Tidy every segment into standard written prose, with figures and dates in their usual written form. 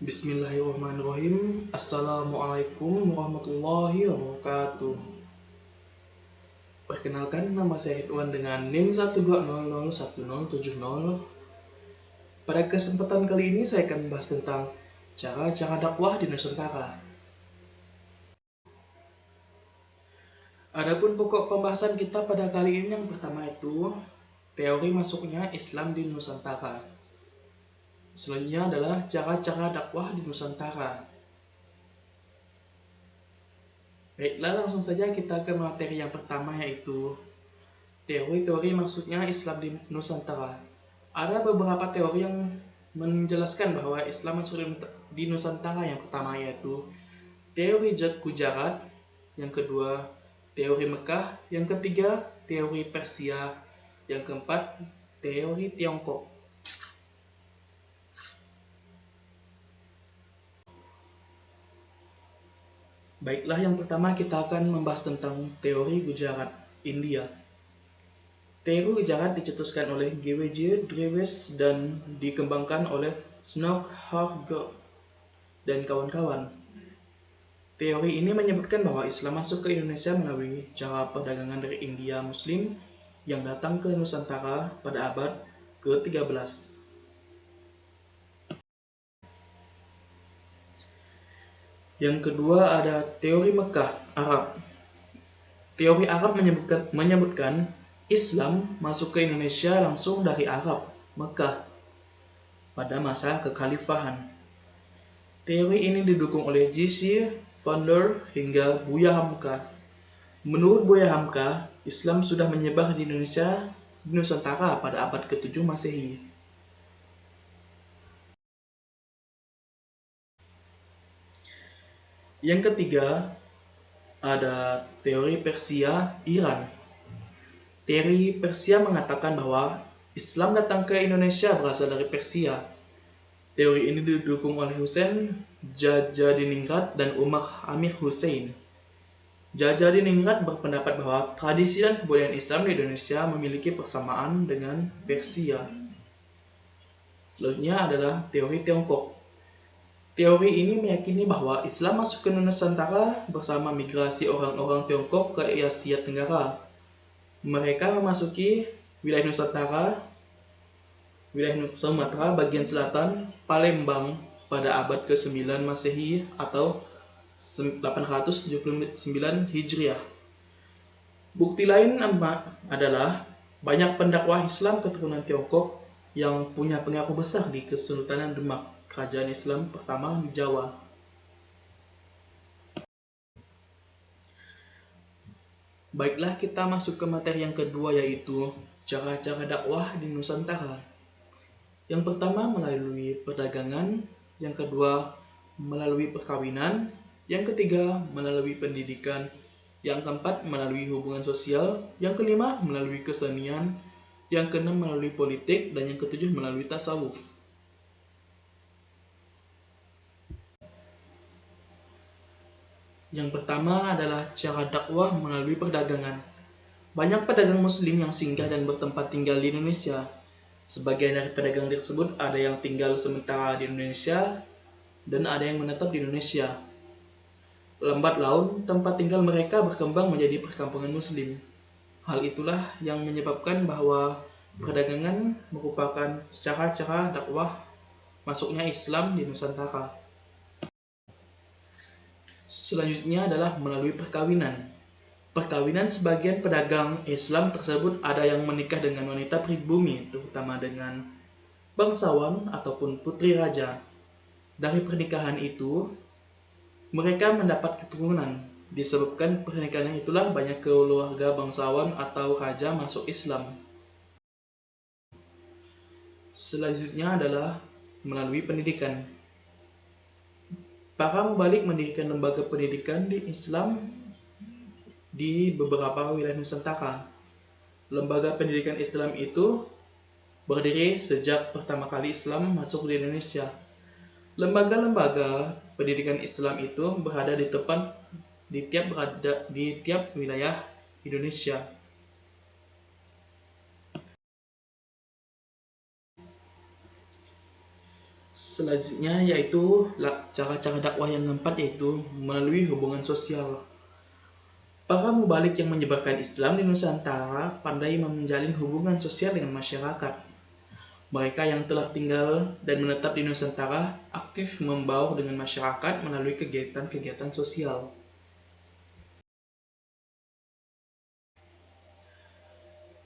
Bismillahirrahmanirrahim. Assalamualaikum warahmatullahi wabarakatuh. Perkenalkan, nama saya Ridwan dengan NIM 1200170. Pada kesempatan kali ini saya akan membahas tentang cara-cara dakwah di Nusantara. Adapun pokok pembahasan kita pada kali ini yang pertama itu teori masuknya Islam di Nusantara. Selanjutnya adalah cara-cara dakwah di Nusantara. Baiklah, langsung saja kita ke materi yang pertama, yaitu teori-teori maksudnya Islam di Nusantara. Ada beberapa teori yang menjelaskan bahwa Islam masuk di Nusantara. Yang pertama yaitu teori Gujarat, yang kedua teori Mekah, yang ketiga teori Persia, yang keempat teori Tiongkok. Baiklah, yang pertama kita akan membahas tentang teori Gujarat, India. Teori Gujarat dicetuskan oleh G.W.J. Drewes dan dikembangkan oleh Snokhardgod dan kawan-kawan. Teori ini menyebutkan bahwa Islam masuk ke Indonesia melalui cara perdagangan dari India Muslim yang datang ke Nusantara pada abad ke-13. Yang kedua ada teori Mekah, Arab. Teori Arab menyebutkan Islam masuk ke Indonesia langsung dari Arab, Mekah, pada masa kekhalifahan. Teori ini didukung oleh J.C. Vander hingga Buya Hamka. Menurut Buya Hamka, Islam sudah menyebar di Nusantara pada abad ke-7 Masehi. Yang ketiga ada teori Persia, Iran. Teori Persia mengatakan bahwa Islam datang ke Indonesia berasal dari Persia. Teori ini didukung oleh Husain Jajadiningrat dan Umar Amir Hussein. Jajadiningrat berpendapat bahwa tradisi dan kebudayaan Islam di Indonesia memiliki persamaan dengan Persia. Selanjutnya adalah teori Tiongkok. Teori ini meyakini bahwa Islam masuk ke Nusantara bersama migrasi orang-orang Tiongkok ke Asia Tenggara. Mereka memasuki wilayah Nusantara, wilayah Sumatera bagian selatan, Palembang pada abad ke-9 Masehi atau 879 Hijriah. Bukti lain adalah banyak pendakwah Islam keturunan Tiongkok yang punya pengaruh besar di Kesultanan Demak, kerajaan Islam pertama di Jawa. Baiklah, kita masuk ke materi yang kedua, yaitu cara-cara dakwah di Nusantara. Yang pertama melalui perdagangan, yang kedua melalui perkawinan, yang ketiga melalui pendidikan, yang keempat melalui hubungan sosial, yang kelima melalui kesenian, yang keenam melalui politik, dan yang ketujuh melalui tasawuf. Yang pertama adalah cara dakwah melalui perdagangan. Banyak pedagang muslim yang singgah dan bertempat tinggal di Indonesia. Sebagian dari pedagang tersebut ada yang tinggal sementara di Indonesia dan ada yang menetap di Indonesia. Lambat laun, tempat tinggal mereka berkembang menjadi perkampungan muslim. Hal itulah yang menyebabkan bahwa perdagangan merupakan cara-cara dakwah masuknya Islam di Nusantara. Selanjutnya adalah melalui perkawinan. Perkawinan sebagian pedagang Islam tersebut ada yang menikah dengan wanita pribumi, terutama dengan bangsawan ataupun putri raja. Dari pernikahan itu, mereka mendapat keturunan. Disebabkan pernikahan itulah banyak keluarga bangsawan atau raja masuk Islam. Selanjutnya adalah melalui pendidikan. Para mubalik mendirikan lembaga pendidikan di Islam di beberapa wilayah Nusantara. Lembaga pendidikan Islam itu berdiri sejak pertama kali Islam masuk di Indonesia. Lembaga-lembaga pendidikan Islam itu berada di tiap wilayah Indonesia. Selanjutnya yaitu cara-cara dakwah yang keempat, yaitu melalui hubungan sosial. Para mubalik yang menyebarkan Islam di Nusantara pandai menjalin hubungan sosial dengan masyarakat. Mereka yang telah tinggal dan menetap di Nusantara aktif membaur dengan masyarakat melalui kegiatan-kegiatan sosial.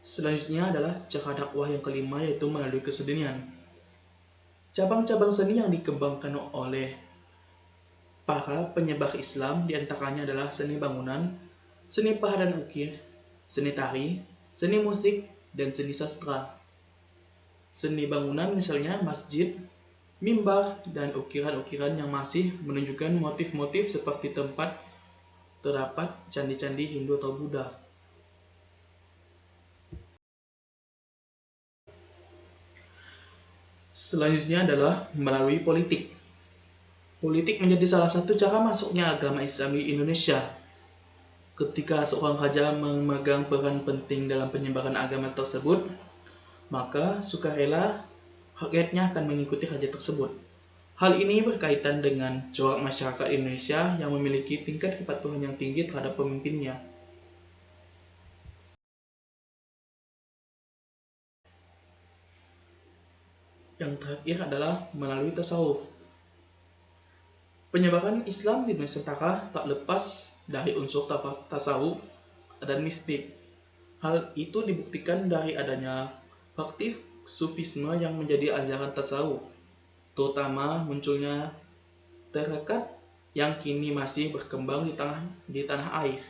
Selanjutnya adalah cara dakwah yang kelima, yaitu melalui kesenian. Cabang-cabang seni yang dikembangkan oleh para penyebar Islam diantaranya adalah seni bangunan, seni pahat dan ukir, seni tari, seni musik, dan seni sastra. Seni bangunan misalnya masjid, mimbar, dan ukiran-ukiran yang masih menunjukkan motif-motif seperti tempat terdapat candi-candi Hindu atau Buddha. Selanjutnya adalah melalui politik. Politik menjadi salah satu cara masuknya agama Islam di Indonesia. Ketika seorang raja memegang peran penting dalam penyebaran agama tersebut, maka sukarela rakyatnya akan mengikuti raja tersebut. Hal ini berkaitan dengan corak masyarakat Indonesia yang memiliki tingkat kepatuhan yang tinggi terhadap pemimpinnya. Yang terakhir adalah melalui tasawuf. Penyebaran Islam di Nusantara tak lepas dari unsur tasawuf dan mistik. Hal itu dibuktikan dari adanya praktik sufisme yang menjadi ajaran tasawuf, terutama munculnya tarekat yang kini masih berkembang di tanah air.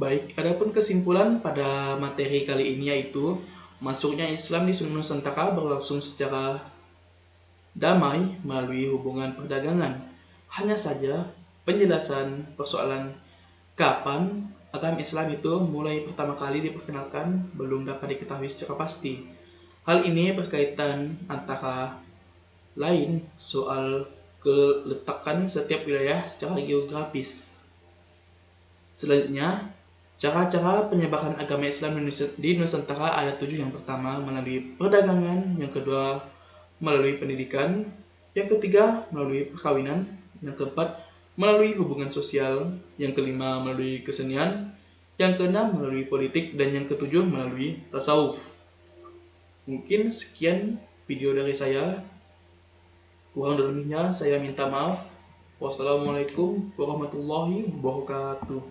Baik, adapun kesimpulan pada materi kali ini yaitu masuknya Islam di Nusantara berlangsung secara damai melalui hubungan perdagangan. Hanya saja penjelasan persoalan kapan agama Islam itu mulai pertama kali diperkenalkan belum dapat diketahui secara pasti. Hal ini berkaitan antara lain soal keletakan setiap wilayah secara geografis. Selanjutnya, cara-cara penyebaran agama Islam di Nusantara ada 7. Yang pertama melalui perdagangan, yang kedua melalui pendidikan, yang ketiga melalui perkawinan, yang keempat melalui hubungan sosial, yang kelima melalui kesenian, yang keenam melalui politik, dan yang ketujuh melalui tasawuf. Mungkin sekian video dari saya. Kurang lebihnya saya minta maaf. Wassalamualaikum warahmatullahi wabarakatuh.